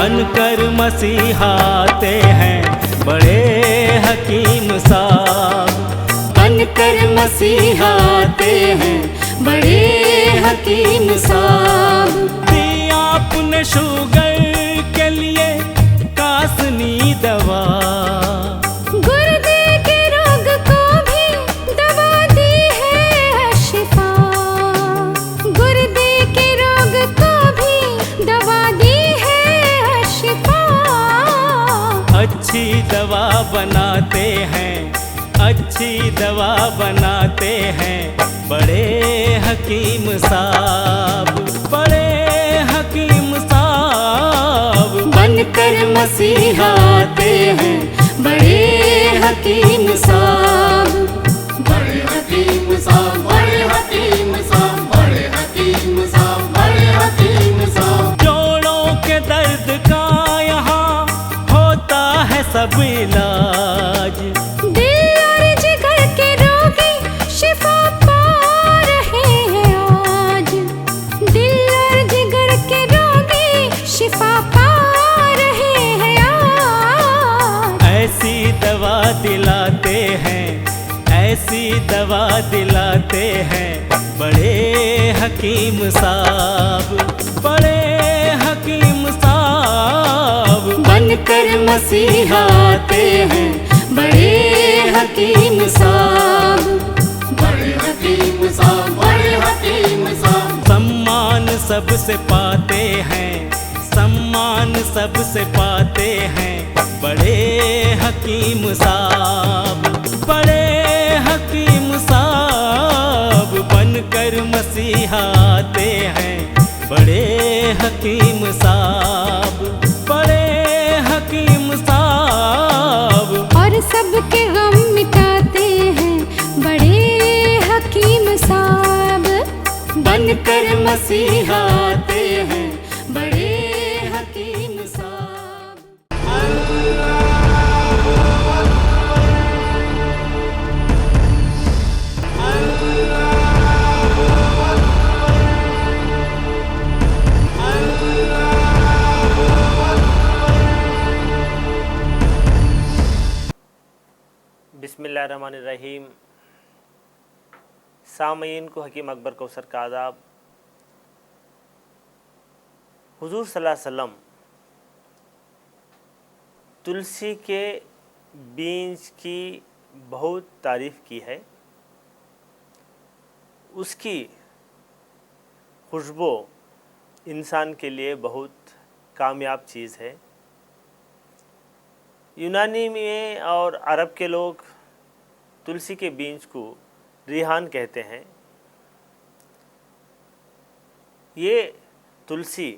बनकर मसीहाते हैं बड़े हकीम साहब। बनकर मसीहाते हैं बड़े हकीम साहब। दिया आपने शुगर के लिए कासनी दवा, गुर्दे के रोग को भी दवा दी है शिफा। गुर्दे के रोग को भी दवा दी है शिफा। अच्छी दवा बनाते हैं, अच्छी दवा बनाते हैं बड़े हकीम साहब, बड़े हकीम साहब। बनकर मसीहाते हैं बड़े हकीम साहब। बड़े हकीम साहब, बड़े हकीम साहब, बड़े हकीम साहब, बड़े हकीम साहब। जोड़ों के दर्द का यहाँ होता है सब इलाज, दिल और जिगर के रोगी शिफा पा रहे हैं आज। दिल और जिगर के रोगी शिफा पा रहे हैं आज। ऐसी दवा दिलाते हैं, ऐसी दवा दिलाते हैं बड़े हकीम साहब, बड़े हकीम साहब। बनकर मसीहाते हैं बड़े हकीम साहब। बड़े हकीम साहब, बड़े हकीम साहब। सम्मान सबसे पाते हैं, सम्मान सबसे पाते हैं बड़े हकीम साहब, बड़े हकीम साहब। बनकर मसीहाते हैं बड़े हकीम साहब, बड़े हकीम साहब। और सबके गम मिटाते हैं बड़े हकीम साहब। बनकर मसीहाते हैं बड़े हकीम साहब। बिस्मिल्लाहिर्रहमानिर्रहीम। सामईन को हकीम अकबर कौसर का आदाब। हुजूर सल्लल्लाहु अलैहि वसल्लम तुलसी के बीज की बहुत तारीफ़ की है। उसकी खुशबू इंसान के लिए बहुत कामयाब चीज़ है। यूनानी में और अरब के लोग तुलसी के बीज को रिहान कहते हैं। ये तुलसी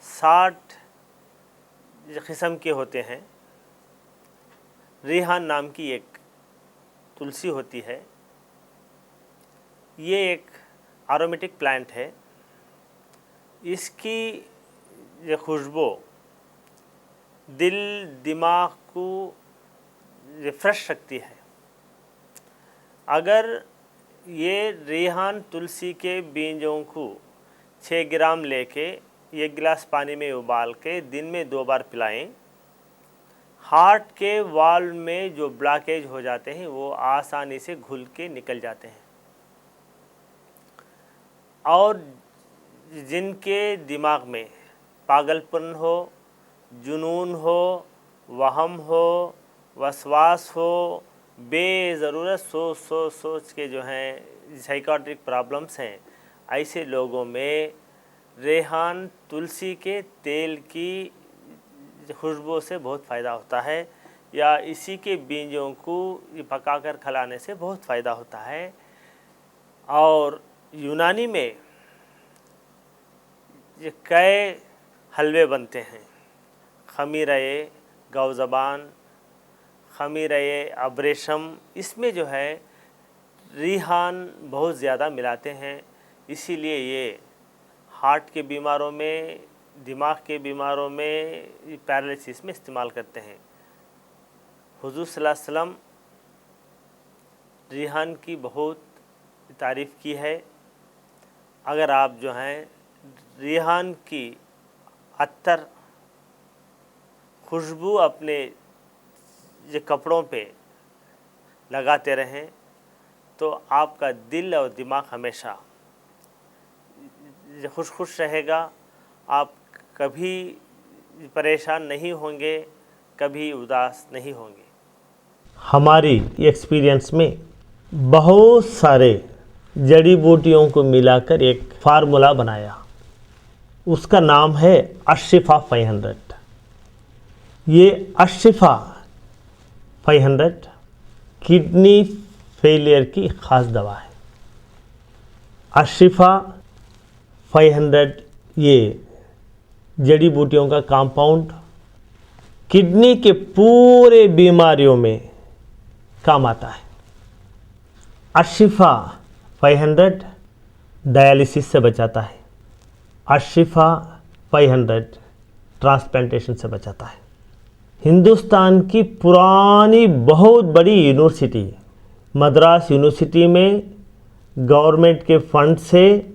60 किस्म के होते हैं। रिहान नाम की एक तुलसी होती है। ये एक एरोमेटिक प्लांट है। इसकी ये खुशबू दिल दिमाग को रिफ़्रेश रखती है। अगर ये रेहान तुलसी के बीजों को 6 ग्राम लेके 1 गिलास पानी में उबाल के दिन में 2 बार पिलाएं, हार्ट के वाल्व में जो ब्लॉकेज हो जाते हैं वो आसानी से घुल के निकल जाते हैं। और जिनके दिमाग में पागलपन हो, जुनून हो, वहम हो, वसवास हो, बेज़रूरत सोच के जो हैं साइकाट्रिक प्रॉब्लम्स हैं, ऐसे लोगों में रेहान तुलसी के तेल की खुशबू से बहुत फ़ायदा होता है, या इसी के बीजों को पकाकर खिलाने से बहुत फ़ायदा होता है। और यूनानी में ये कई हलवे बनते हैं। खमीरे गौज़बान, खमीरे अब्रेशम, इसमें जो है रिहान बहुत ज़्यादा मिलाते हैं। इसीलिए ये हार्ट के बीमारों में, दिमाग के बीमारों में, पैरालिसिस में इस्तेमाल करते हैं। हुज़ूर सल्लल्लाहु अलैहि वसल्लम रिहान की बहुत तारीफ़ की है। अगर आप जो हैं रिहान की अत्तर खुशबू अपने ये कपड़ों पे लगाते रहें तो आपका दिल और दिमाग हमेशा खुश रहेगा। आप कभी परेशान नहीं होंगे, कभी उदास नहीं होंगे। हमारी एक्सपीरियंस में बहुत सारे जड़ी बूटियों को मिलाकर एक फार्मूला बनाया, उसका नाम है अशिफा 500। ये अशिफा 500 किडनी फेलियर की ख़ास दवा है। अशिफा 500 ये जड़ी बूटियों का कंपाउंड किडनी के पूरे बीमारियों में काम आता है। अशिफा 500 डायलिसिस से बचाता है। अशिफा 500 ट्रांसप्लांटेशन से बचाता है। हिंदुस्तान की पुरानी बहुत बड़ी यूनिवर्सिटी मद्रास यूनिवर्सिटी में गवर्नमेंट के फंड से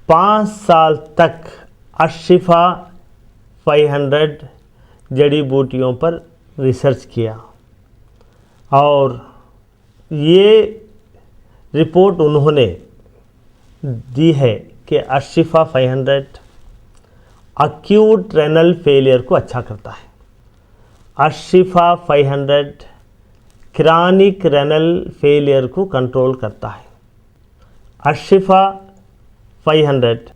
5 साल तक अशिफा 500 जड़ी बूटियों पर रिसर्च किया और ये रिपोर्ट उन्होंने दी है कि अशिफा 500 अक्यूट रेनल फेलियर को अच्छा करता है। अशिफा 500 क्रॉनिक रेनल फेलियर को कंट्रोल करता है। अशिफा 500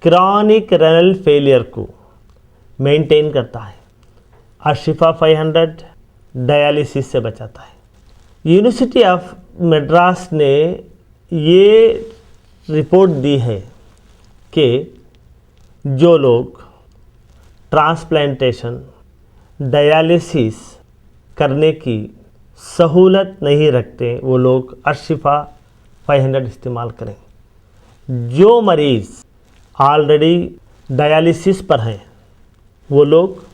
क्रॉनिक रेनल फेलियर को मेंटेन करता है। अशिफा 500 डायलिसिस से बचाता है। यूनिवर्सिटी ऑफ मद्रास ने ये रिपोर्ट दी है कि जो लोग ट्रांसप्लांटेशन डायलिसिस करने की सहूलत नहीं रखते वो लोग अशिफा 500 इस्तेमाल करें। जो मरीज़ ऑलरेडी डायलिसिस पर हैं वो लोग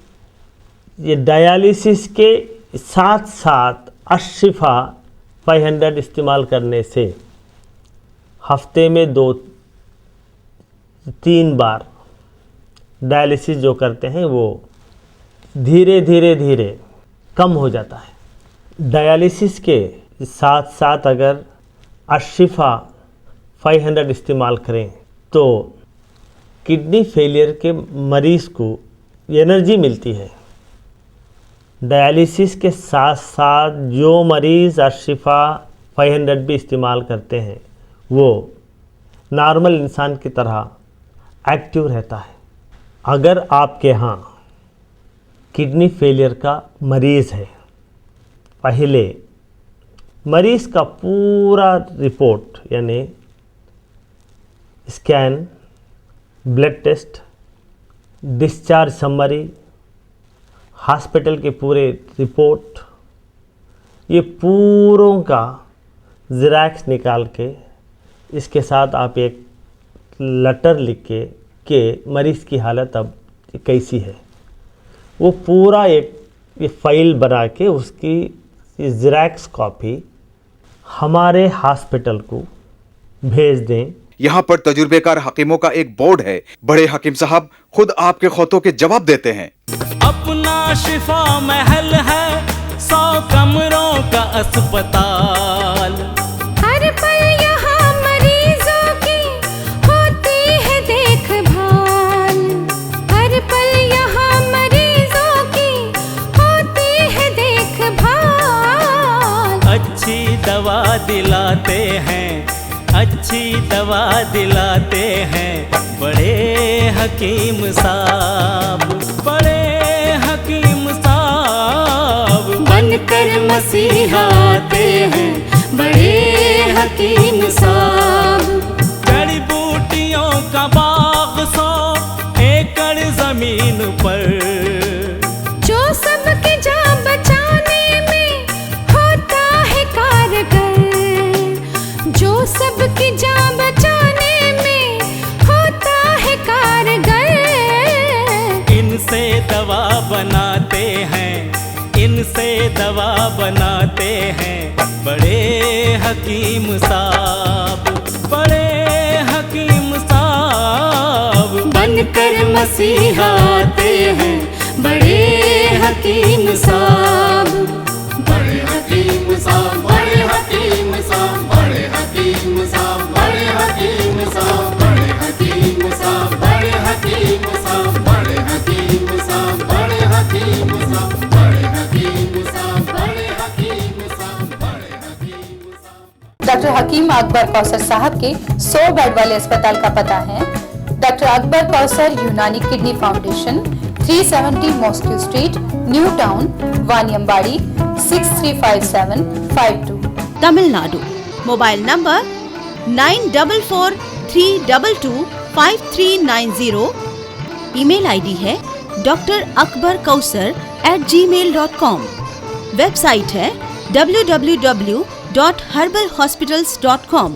ये डायलिसिस के साथ साथ अशिफा 500 इस्तेमाल करने से हफ्ते में 2-3 बार डायलिसिस जो करते हैं वो धीरे धीरे कम हो जाता है। डायलिसिस के साथ साथ अगर अशिफा 500 इस्तेमाल करें तो किडनी फेलियर के मरीज़ को एनर्जी मिलती है। डायलिसिस के साथ साथ जो मरीज़ अशिफा 500 भी इस्तेमाल करते हैं वो नॉर्मल इंसान की तरह एक्टिव रहता है। अगर आपके यहाँ किडनी फेलियर का मरीज़ है, पहले मरीज़ का पूरा रिपोर्ट यानी scan, blood test, discharge summary, hospital के पूरे रिपोर्ट, ये पूरों का ज़ेरॉक्स निकाल के इसके साथ आप एक लेटर लिख के मरीज़ की हालत अब कैसी है वो पूरा एक फ़ाइल बना के उसकी ज़ेरॉक्स कॉपी हमारे हॉस्पिटल को भेज दें। यहाँ पर तजुर्बेकार हकीमों का एक बोर्ड है। बड़े हकीम साहब खुद आपके खौतों के जवाब देते हैं। अपना शिफा महल है 100 कमरों का अस्पताल। हर पल यहाँ मरीजों की होती है देखभाल। हर पल यहाँ मरीजों की होती है देखभाल। अच्छी दवा दिलाते हैं, अच्छी दवा दिलाते हैं बड़े हकीम साहब, बड़े हकीम साहब बनकर मसीहा आते हैं बड़े हकीम साहब। जड़ी बूटियों का बाग 100 एकड़ जमीन पर, जो सबकी जान बचाने में होता है कारगर। जो सबकी जान बचाने में होता है कारगर। इनसे दवा बनाते हैं, इनसे दवा बनाते हैं बड़े हकीम साहब, बड़े हकीम साहब बनकर मसीहा आते हैं बड़े हकीम साहब। बड़े हकीम साहब, बड़े हकीम साहब, बड़े हकीम साहब, बड़े हकीम साहब, बड़े हकीम साहब, बड़े हकीम साहब, बड़े हकीम साहब, बड़े हकीम साहब, बड़े हकीम साहब, बड़े हकीम साहब, बड़े हकीम साहब। डॉक्टर हकीम अकबर कौसर साहब के 100 बेड वाले अस्पताल का पता है doctor Akbar Kausar Unani kidney foundation, 370 mosque street, new town, Vaniyambadi, 635752। Tamil Nadu. Mobile number 9443225390। Email ID है drakbarkausar@gmail.com। वेबसाइट है www.herbalhospitals.com।